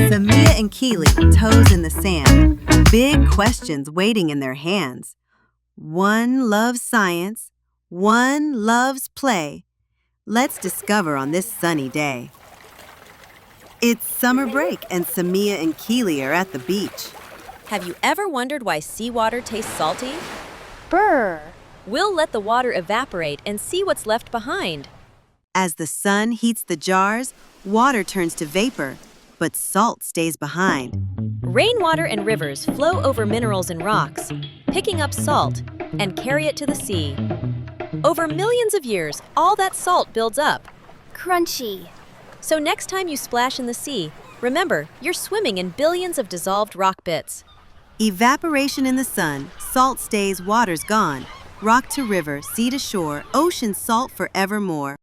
Samia and Kili, toes in the sand, big questions waiting in their hands. One loves science, one loves play. Let's discover on this sunny day. It's summer break and Samia and Kili are at the beach. Have you ever wondered why seawater tastes salty? Brr! We'll let the water evaporate and see what's left behind. As the sun heats the jars, water turns to vapor, but salt stays behind. Rainwater and rivers flow over minerals and rocks, picking up salt and carry it to the sea. Over millions of years, all that salt builds up. Crunchy. So next time you splash in the sea, remember, you're swimming in billions of dissolved rock bits. Evaporation in the sun, salt stays, water's gone. Rock to river, sea to shore, ocean salt forevermore.